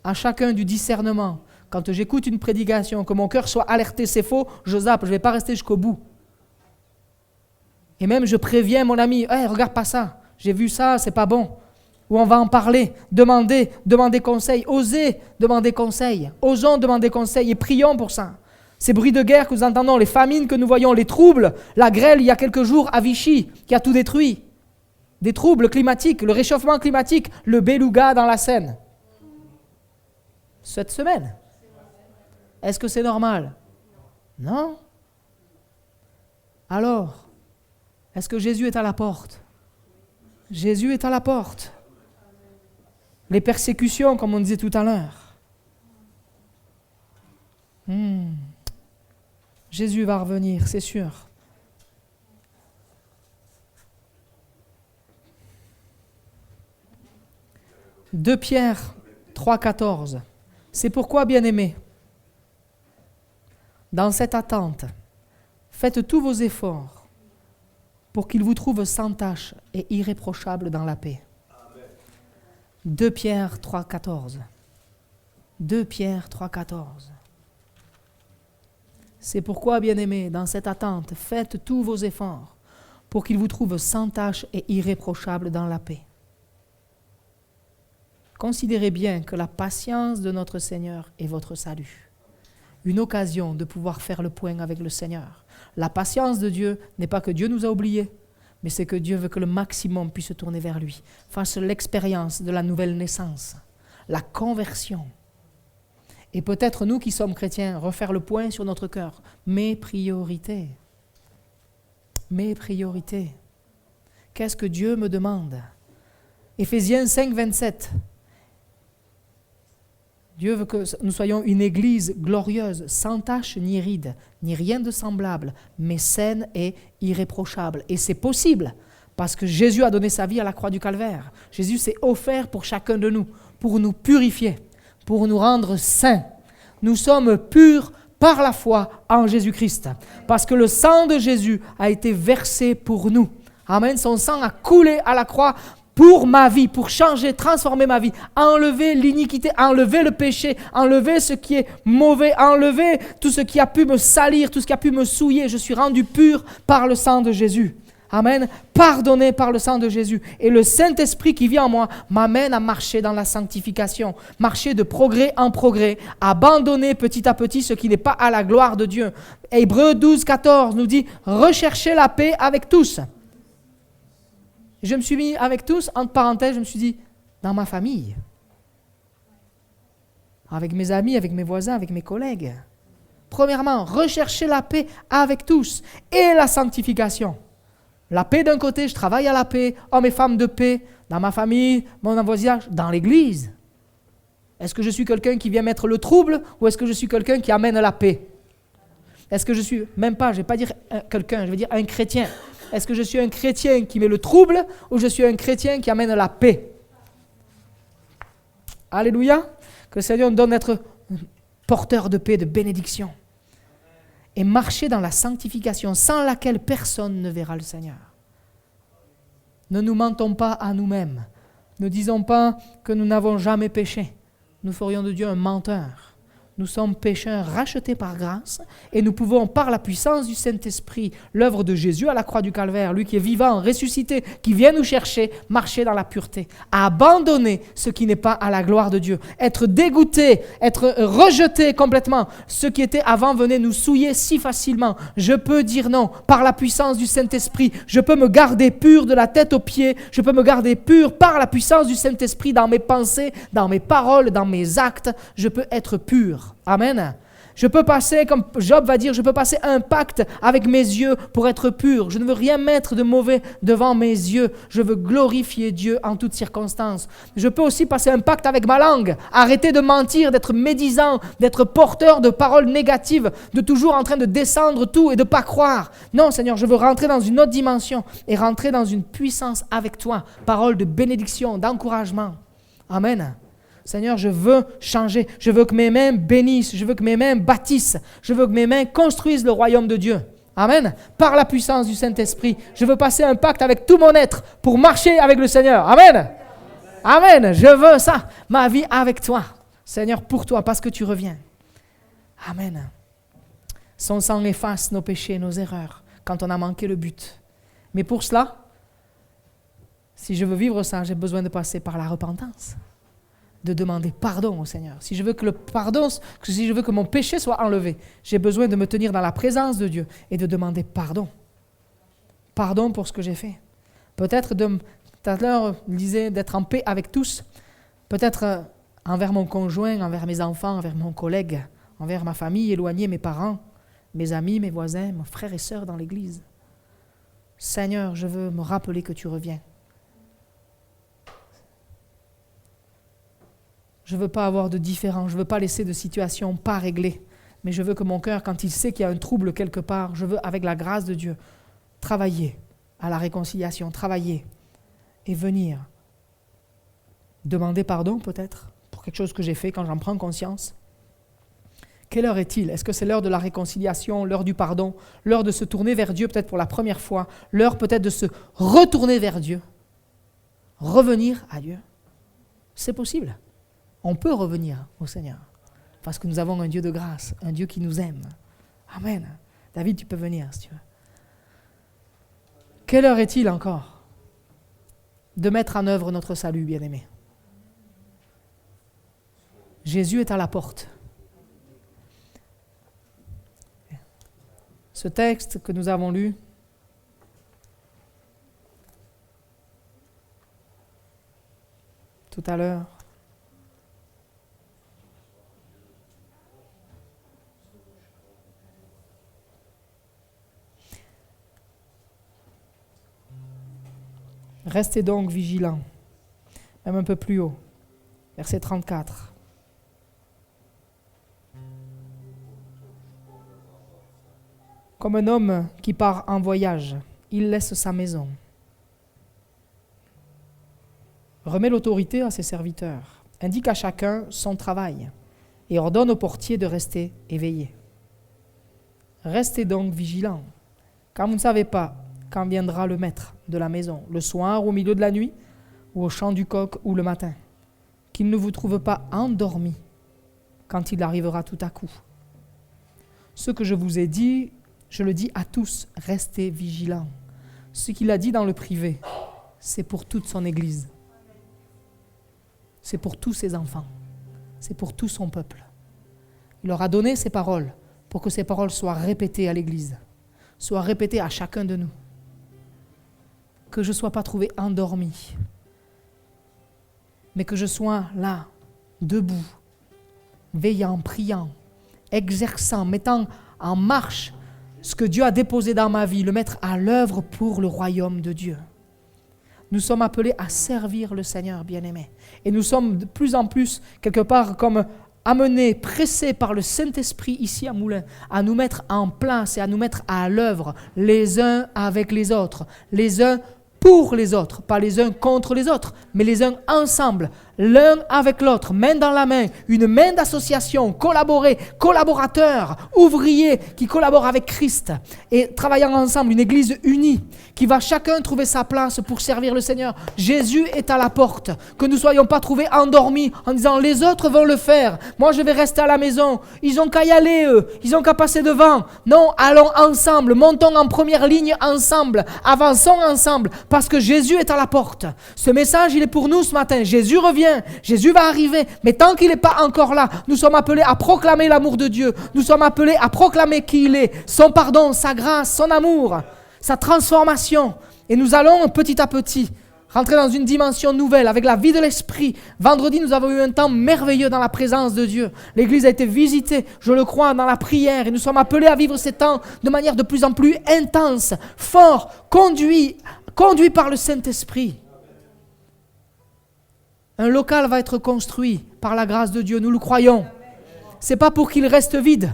à chacun du discernement. Quand j'écoute une prédication, que mon cœur soit alerté, c'est faux, je zappe, je ne vais pas rester jusqu'au bout. Et même je préviens mon ami, hey, regarde pas ça, j'ai vu ça, c'est pas bon. Ou on va en parler, demander conseil, osez demander conseil, osons demander conseil et prions pour ça. Ces bruits de guerre que nous entendons, les famines que nous voyons, les troubles, la grêle il y a quelques jours à Vichy qui a tout détruit. Des troubles climatiques, le réchauffement climatique, le beluga dans la Seine. Cette semaine. Est-ce que c'est normal? Non. Alors, est-ce que Jésus est à la porte? Jésus est à la porte. Les persécutions, comme on disait tout à l'heure. Jésus va revenir, c'est sûr. « 2 Pierre 3,14 » C'est pourquoi, bien-aimés, dans cette attente, faites tous vos efforts pour qu'il vous trouve sans tache et irréprochable dans la paix. Amen. 2 Pierre 3,14 2 Pierre 3,14 C'est pourquoi, bien-aimés, dans cette attente, faites tous vos efforts pour qu'il vous trouve sans tache et irréprochable dans la paix. Considérez bien que la patience de notre Seigneur est votre salut. une occasion de pouvoir faire le point avec le Seigneur. La patience de Dieu n'est pas que Dieu nous a oubliés, mais c'est que Dieu veut que le maximum puisse se tourner vers lui, fasse l'expérience de la nouvelle naissance, la conversion. Et peut-être nous qui sommes chrétiens, refaire le point sur notre cœur. Mes priorités. Mes priorités. Qu'est-ce que Dieu me demande? Éphésiens 5, 27. Dieu veut que nous soyons une église glorieuse, sans tache ni ride, ni rien de semblable, mais saine et irréprochable. Et c'est possible, parce que Jésus a donné sa vie à la croix du Calvaire. Jésus s'est offert pour chacun de nous, pour nous purifier, pour nous rendre saints. Nous sommes purs par la foi en Jésus-Christ, parce que le sang de Jésus a été versé pour nous. Amen. Son sang a coulé à la croix pour ma vie, pour changer, transformer ma vie, enlever l'iniquité, enlever le péché, enlever ce qui est mauvais, enlever tout ce qui a pu me salir, tout ce qui a pu me souiller. Je suis rendu pur par le sang de Jésus. Amen. Pardonné par le sang de Jésus. Et le Saint-Esprit qui vit en moi m'amène à marcher dans la sanctification, marcher de progrès en progrès, abandonner petit à petit ce qui n'est pas à la gloire de Dieu. Hébreux 12, 14 nous dit « Recherchez la paix avec tous ». Je me suis mis avec tous, entre parenthèses, je me suis dit, dans ma famille, avec mes amis, avec mes voisins, avec mes collègues. Premièrement, rechercher la paix avec tous et la sanctification. La paix d'un côté, je travaille à la paix, hommes et femmes de paix, dans ma famille, mon voisinage, dans l'église. Est-ce que je suis quelqu'un qui vient mettre le trouble ou est-ce que je suis quelqu'un qui amène la paix? Est-ce que je suis, même pas, je ne vais pas dire quelqu'un, je vais dire un chrétien. Est-ce que je suis un chrétien qui met le trouble ou je suis un chrétien qui amène la paix? Alléluia. Que le Seigneur nous donne d'être porteur de paix, de bénédiction. Et marcher dans la sanctification sans laquelle personne ne verra le Seigneur. Ne nous mentons pas à nous-mêmes. Ne disons pas que nous n'avons jamais péché. Nous ferions de Dieu un menteur. Nous sommes pécheurs rachetés par grâce et nous pouvons, par la puissance du Saint-Esprit, l'œuvre de Jésus à la croix du Calvaire, lui qui est vivant, ressuscité, qui vient nous chercher, marcher dans la pureté, abandonner ce qui n'est pas à la gloire de Dieu, être dégoûté, être rejeté complètement. Ce qui était avant venait nous souiller si facilement. Je peux dire non par la puissance du Saint-Esprit. Je peux me garder pur de la tête aux pieds. Je peux me garder pur par la puissance du Saint-Esprit dans mes pensées, dans mes paroles, dans mes actes. Je peux être pur. Amen. Je peux passer, comme Job va dire, je peux passer un pacte avec mes yeux pour être pur. Je ne veux rien mettre de mauvais devant mes yeux. Je veux glorifier Dieu en toutes circonstances. Je peux aussi passer un pacte avec ma langue. Arrêter de mentir, d'être médisant, d'être porteur de paroles négatives, de toujours en train de descendre tout et de ne pas croire. Non, Seigneur, je veux rentrer dans une autre dimension et rentrer dans une puissance avec toi. Paroles de bénédiction, d'encouragement. Amen. Seigneur, je veux changer. Je veux que mes mains bénissent. Je veux que mes mains bâtissent. Je veux que mes mains construisent le royaume de Dieu. Amen. Par la puissance du Saint-Esprit, je veux passer un pacte avec tout mon être pour marcher avec le Seigneur. Amen. Amen. Je veux ça. Ma vie avec toi. Seigneur, pour toi, parce que tu reviens. Amen. Son sang efface nos péchés, nos erreurs, quand on a manqué le but. Mais pour cela, si je veux vivre ça, j'ai besoin de passer par la repentance. De demander pardon au Seigneur. Si je veux que le pardon, si je veux que mon péché soit enlevé, j'ai besoin de me tenir dans la présence de Dieu et de demander pardon. Pardon pour ce que j'ai fait. Peut-être, tout à l'heure, il disait d'être en paix avec tous. Peut-être envers mon conjoint, envers mes enfants, envers mon collègue, envers ma famille éloignée, mes parents, mes amis, mes voisins, mes frères et sœurs dans l'église. Seigneur, je veux me rappeler que tu reviens. Je ne veux pas avoir de différend, je ne veux pas laisser de situation pas réglée, mais je veux que mon cœur, quand il sait qu'il y a un trouble quelque part, je veux, avec la grâce de Dieu, travailler à la réconciliation, travailler et venir demander pardon peut-être pour quelque chose que j'ai fait quand j'en prends conscience. Quelle heure est-il? Est-ce que c'est l'heure de la réconciliation, l'heure du pardon, l'heure de se tourner vers Dieu peut-être pour la première fois, l'heure peut-être de se retourner vers Dieu, revenir à Dieu? C'est possible. On peut revenir au Seigneur parce que nous avons un Dieu de grâce, un Dieu qui nous aime. Amen. David, tu peux venir si tu veux. Quelle heure est-il encore de mettre en œuvre notre salut, bien-aimé? Jésus est à la porte. ce texte que nous avons lu tout à l'heure. Restez donc vigilants, même un peu plus haut, verset 34. Comme un homme qui part en voyage, il laisse sa maison. Remet l'autorité à ses serviteurs, indique à chacun son travail et ordonne au portier de rester éveillé. Restez donc vigilants, car vous ne savez pas quand viendra le maître de la maison, le soir, au milieu de la nuit, ou au chant du coq, ou le matin, qu'il ne vous trouve pas endormis quand il arrivera tout à coup. Ce que je vous ai dit, je le dis à tous, restez vigilants. Ce qu'il a dit dans le privé, c'est pour toute son Église. C'est pour tous ses enfants. C'est pour tout son peuple. Il leur a donné ces paroles pour que ces paroles soient répétées à l'Église, soient répétées à chacun de nous. Que je ne sois pas trouvé endormi, mais que je sois là, debout, veillant, priant, exerçant, mettant en marche ce que Dieu a déposé dans ma vie, le mettre à l'œuvre pour le royaume de Dieu. Nous sommes appelés à servir le Seigneur bien-aimé. Et nous sommes de plus en plus, quelque part, comme amenés, pressés par le Saint-Esprit ici à Moulins, à nous mettre en place et à nous mettre à l'œuvre les uns avec les autres, les uns pour les autres, pas les uns contre les autres, mais les uns ensemble, l'un avec l'autre, main dans la main, une main d'association, collaborateurs, ouvriers qui collaborent avec Christ et travaillant ensemble, une église unie qui va chacun trouver sa place pour servir le Seigneur. Jésus est à la porte, que nous ne soyons pas trouvés endormis en disant les autres vont le faire, moi je vais rester à la maison, ils ont qu'à y aller eux, ils ont qu'à passer devant. Non, allons ensemble, montons en première ligne ensemble, avançons ensemble, parce que Jésus est à la porte. Ce message, il est pour nous ce matin. Jésus revient, Jésus va arriver, mais tant qu'il n'est pas encore là, nous sommes appelés à proclamer l'amour de Dieu. Nous sommes appelés à proclamer qui il est, son pardon, sa grâce, son amour, sa transformation. Et nous allons petit à petit rentrer dans une dimension nouvelle avec la vie de l'Esprit. Vendredi, nous avons eu un temps merveilleux dans la présence de Dieu. L'Église a été visitée, je le crois, dans la prière. Et nous sommes appelés à vivre ces temps de manière de plus en plus intense, fort, conduit par le Saint-Esprit. Un local va être construit par la grâce de Dieu, nous le croyons. Ce n'est pas pour qu'il reste vide.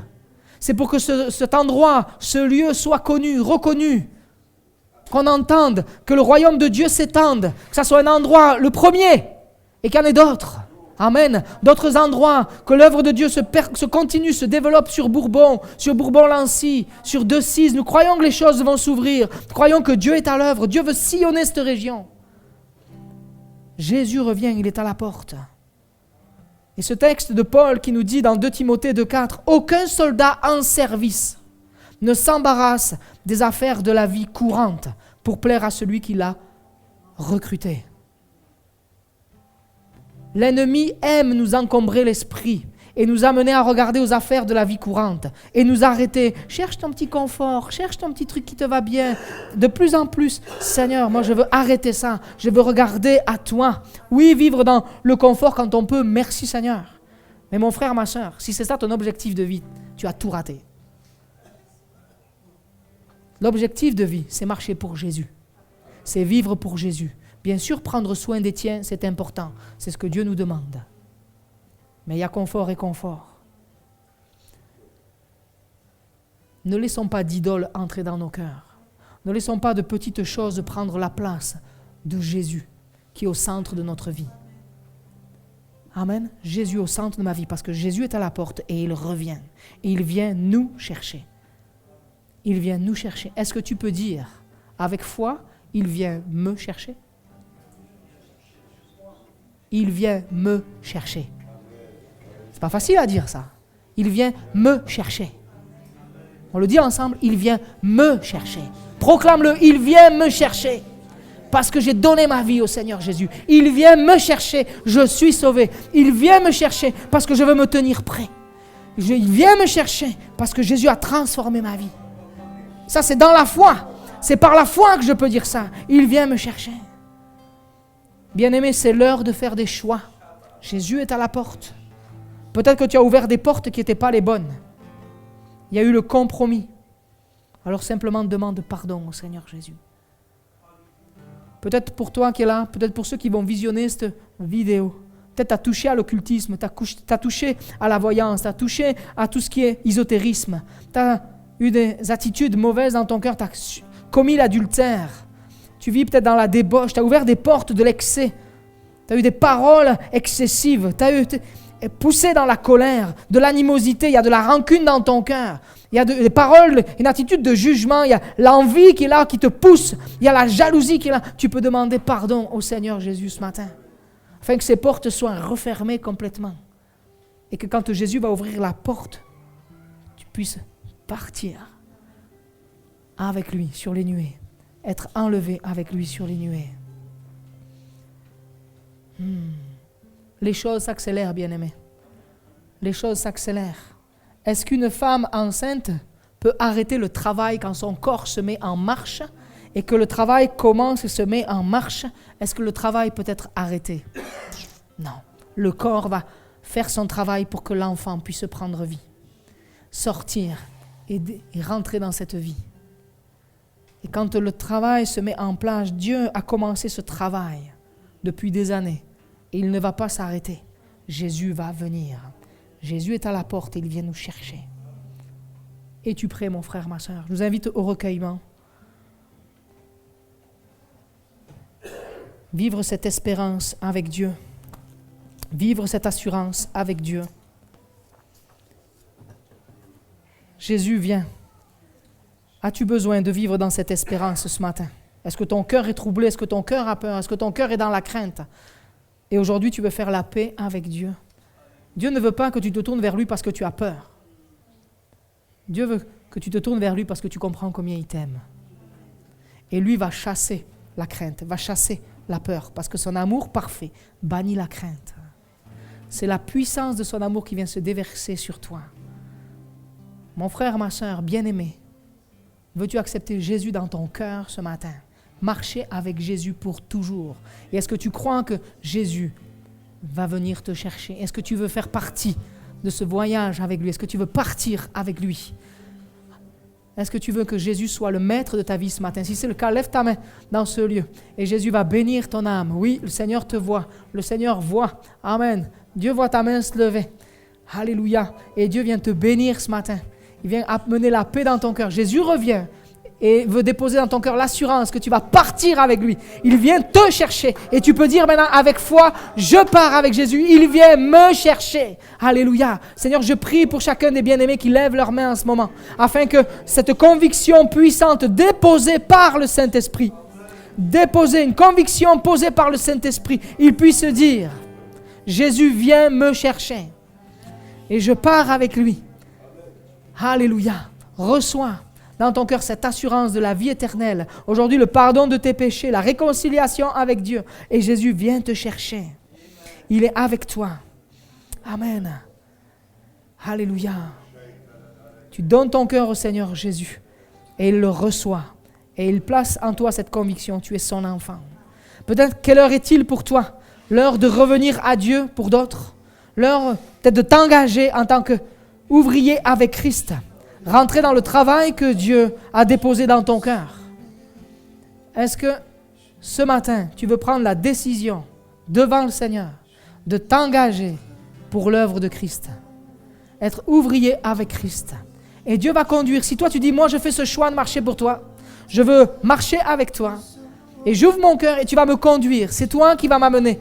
C'est pour que cet endroit, ce lieu soit connu, reconnu. Qu'on entende, que le royaume de Dieu s'étende, que ça soit un endroit, le premier, et qu'il y en ait d'autres. Amen. D'autres endroits, que l'œuvre de Dieu se continue, se développe sur Bourbon-Lancy, sur Decize. Nous croyons que les choses vont s'ouvrir. Nous croyons que Dieu est à l'œuvre. Dieu veut sillonner cette région. Jésus revient, il est à la porte. Et ce texte de Paul qui nous dit dans 2 Timothée 2,4 « Aucun soldat en service ne s'embarrasse des affaires de la vie courante pour plaire à celui qui l'a recruté. » L'ennemi aime nous encombrer l'esprit et nous amener à regarder aux affaires de la vie courante et nous arrêter. Cherche ton petit confort, cherche ton petit truc qui te va bien. De plus en plus, Seigneur, moi je veux arrêter ça. Je veux regarder à toi. Oui, vivre dans le confort quand on peut, merci Seigneur. Mais mon frère, ma soeur, si c'est ça ton objectif de vie, tu as tout raté. L'objectif de vie, c'est marcher pour Jésus. C'est vivre pour Jésus. Bien sûr, prendre soin des tiens, c'est important. C'est ce que Dieu nous demande. Mais il y a confort et confort. Ne laissons pas d'idoles entrer dans nos cœurs. Ne laissons pas de petites choses prendre la place de Jésus, qui est au centre de notre vie. Amen. Jésus au centre de ma vie, parce que Jésus est à la porte et il revient. Et il vient nous chercher. Il vient nous chercher. Est-ce que tu peux dire avec foi, il vient me chercher? Il vient me chercher. C'est pas facile à dire ça. Il vient me chercher. On le dit ensemble, il vient me chercher. Proclame-le, il vient me chercher. Parce que j'ai donné ma vie au Seigneur Jésus. Il vient me chercher, je suis sauvé. Il vient me chercher parce que je veux me tenir prêt. Il vient me chercher parce que Jésus a transformé ma vie. Ça, c'est dans la foi. C'est par la foi que je peux dire ça. Il vient me chercher. Bien-aimé, c'est l'heure de faire des choix. Jésus est à la porte. Peut-être que tu as ouvert des portes qui n'étaient pas les bonnes. Il y a eu le compromis. Alors simplement demande pardon au Seigneur Jésus. Peut-être pour toi qui es là, peut-être pour ceux qui vont visionner cette vidéo. Peut-être tu as touché à l'occultisme, tu as touché à la voyance, tu as touché à tout ce qui est ésotérisme. Tu as eu des attitudes mauvaises dans ton cœur, tu as commis l'adultère. Tu vis peut-être dans la débauche, tu as ouvert des portes de l'excès. Tu as eu des paroles excessives, tu as eu poussé dans la colère, de l'animosité, il y a de la rancune dans ton cœur. Il y a des paroles, une attitude de jugement, il y a l'envie qui est là, qui te pousse, il y a la jalousie qui est là. Tu peux demander pardon au Seigneur Jésus ce matin, afin que ces portes soient refermées complètement. Et que quand Jésus va ouvrir la porte, tu puisses partir avec lui sur les nuées, être enlevé avec lui sur les nuées. Les choses s'accélèrent, bien-aimés. Les choses s'accélèrent. Est-ce qu'une femme enceinte peut arrêter le travail quand son corps se met en marche et que le travail commence et se met en marche? Est-ce que le travail peut être arrêté? Non. Le corps va faire son travail pour que l'enfant puisse prendre vie, sortir et rentrer dans cette vie. Et quand le travail se met en place, Dieu a commencé ce travail depuis des années et il ne va pas s'arrêter. Jésus va venir. Jésus est à la porte et il vient nous chercher. Es-tu prêt, mon frère, ma soeur? Je vous invite au recueillement. Vivre cette espérance avec Dieu. Vivre cette assurance avec Dieu. Jésus vient. As-tu besoin de vivre dans cette espérance ce matin? Est-ce que ton cœur est troublé? Est-ce que ton cœur a peur? Est-ce que ton cœur est dans la crainte? Et aujourd'hui, tu veux faire la paix avec Dieu. Dieu ne veut pas que tu te tournes vers lui parce que tu as peur. Dieu veut que tu te tournes vers lui parce que tu comprends combien il t'aime. Et lui va chasser la crainte, va chasser la peur, parce que son amour parfait bannit la crainte. C'est la puissance de son amour qui vient se déverser sur toi. Mon frère, ma soeur, bien-aimé, veux-tu accepter Jésus dans ton cœur ce matin? Marcher avec Jésus pour toujours. Et est-ce que tu crois que Jésus va venir te chercher? Est-ce que tu veux faire partie de ce voyage avec lui? Est-ce que tu veux partir avec lui? Est-ce que tu veux que Jésus soit le maître de ta vie ce matin? Si c'est le cas, lève ta main dans ce lieu et Jésus va bénir ton âme. Oui, le Seigneur te voit. Le Seigneur voit. Amen. Dieu voit ta main se lever. Alléluia. Et Dieu vient te bénir ce matin. Il vient amener la paix dans ton cœur. Jésus revient et veut déposer dans ton cœur l'assurance que tu vas partir avec lui. Il vient te chercher. Et tu peux dire maintenant avec foi, je pars avec Jésus. Il vient me chercher. Alléluia. Seigneur, je prie pour chacun des bien-aimés qui lèvent leurs mains en ce moment, afin que cette conviction puissante déposée par le Saint-Esprit, déposée, une conviction posée par le Saint-Esprit, il puisse dire, Jésus vient me chercher. Et je pars avec lui. Alléluia. Reçois dans ton cœur cette assurance de la vie éternelle. Aujourd'hui, le pardon de tes péchés, la réconciliation avec Dieu. Et Jésus vient te chercher. Il est avec toi. Amen. Alléluia. Tu donnes ton cœur au Seigneur Jésus et il le reçoit. Et il place en toi cette conviction. Tu es son enfant. Peut-être quelle heure est-il pour toi? L'heure de revenir à Dieu pour d'autres. L'heure peut-être de t'engager en tant qu'ouvrier avec Christ. Rentrer dans le travail que Dieu a déposé dans ton cœur. Est-ce que ce matin, tu veux prendre la décision devant le Seigneur de t'engager pour l'œuvre de Christ? Être ouvrier avec Christ. Et Dieu va conduire. Si toi tu dis, moi je fais ce choix de marcher pour toi, je veux marcher avec toi, et j'ouvre mon cœur et tu vas me conduire. C'est toi qui vas m'amener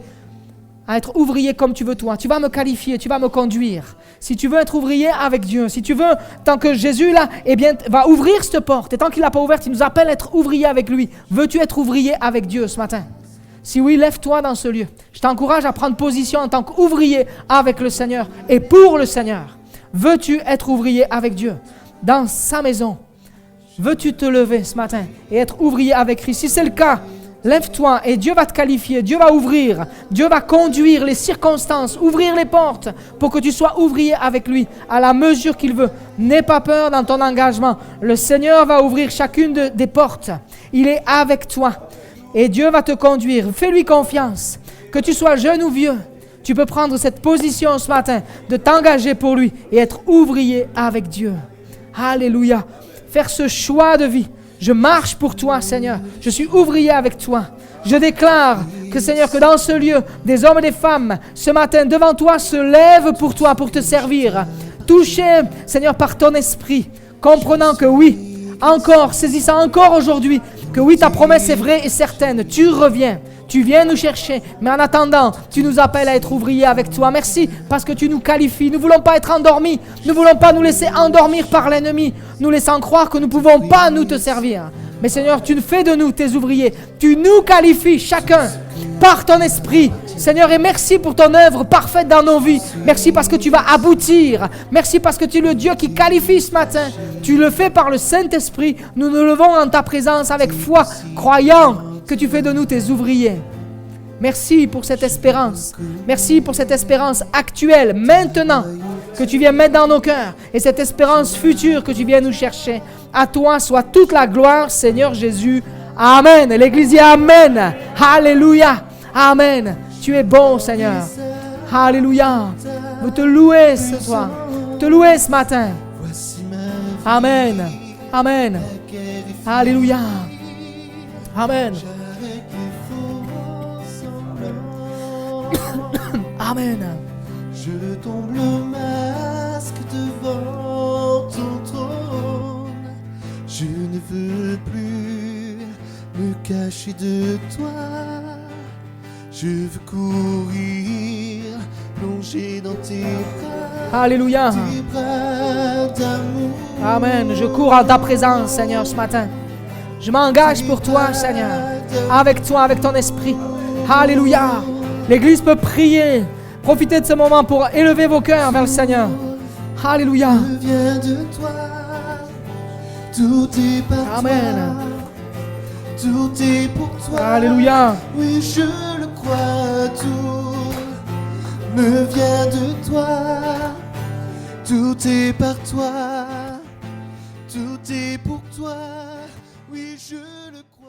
à être ouvrier comme tu veux toi. Tu vas me qualifier, tu vas me conduire. Si tu veux être ouvrier avec Dieu, si tu veux, tant que Jésus là, eh bien, va ouvrir cette porte. Et tant qu'il ne l'a pas ouverte, il nous appelle à être ouvrier avec lui. Veux-tu être ouvrier avec Dieu ce matin? Si oui, lève-toi dans ce lieu. Je t'encourage à prendre position en tant qu'ouvrier avec le Seigneur et pour le Seigneur. Veux-tu être ouvrier avec Dieu dans sa maison? Veux-tu te lever ce matin et être ouvrier avec Christ? Si c'est le cas, Lève-toi et Dieu va te qualifier, Dieu va ouvrir, Dieu va conduire les circonstances, ouvrir les portes pour que tu sois ouvrier avec lui à la mesure qu'il veut. N'aie pas peur dans ton engagement. Le Seigneur va ouvrir chacune des portes. Il est avec toi et Dieu va te conduire. Fais-lui confiance. Que tu sois jeune ou vieux, tu peux prendre cette position ce matin de t'engager pour lui et être ouvrier avec Dieu. Alléluia. Faire ce choix de vie. Je marche pour toi, Seigneur. Je suis ouvrier avec toi. Je déclare que, Seigneur, que dans ce lieu, des hommes et des femmes, ce matin, devant toi, se lèvent pour toi, pour te servir. Touchés, Seigneur, par ton esprit, comprenant que oui, encore, saisissant encore aujourd'hui, que oui, ta promesse est vraie et certaine. Tu reviens. Tu viens nous chercher, mais en attendant, tu nous appelles à être ouvriers avec toi. Merci parce que tu nous qualifies. Nous ne voulons pas être endormis. Nous ne voulons pas nous laisser endormir par l'ennemi, nous laissant croire que nous ne pouvons pas nous te servir. Mais Seigneur, tu fais de nous tes ouvriers. Tu nous qualifies chacun par ton esprit. Seigneur, et merci pour ton œuvre parfaite dans nos vies. Merci parce que tu vas aboutir. Merci parce que tu es le Dieu qui qualifie ce matin. Tu le fais par le Saint-Esprit. Nous nous levons en ta présence avec foi, croyant que tu fais de nous tes ouvriers. Merci pour cette espérance. Merci pour cette espérance actuelle, maintenant, que tu viens mettre dans nos cœurs. Et cette espérance future que tu viens nous chercher. À toi soit toute la gloire, Seigneur Jésus. Amen. L'Église dit Amen. Alléluia. Amen. Tu es bon, Seigneur. Alléluia. Nous te louer ce soir. Te louer ce matin. Amen. Amen. Alléluia. Amen. Amen. Je tombe le masque devant ton trône. Je ne veux plus me cacher de toi. Je veux courir, plonger dans tes bras. Alléluia. Tes bras d'amour. Amen. Je cours en ta présence, Seigneur, ce matin. Je m'engage pour toi, Seigneur. Avec toi, avec ton esprit. Alléluia. L'Église peut prier. Profitez de ce moment pour élever vos cœurs vers le Seigneur. Alléluia. Je viens de toi. Tout est par Amen. toi. Tout est pour toi. Alléluia. Oui, je le crois. Tout me vient de toi. Tout est par toi. Tout est pour toi. Oui, je le crois.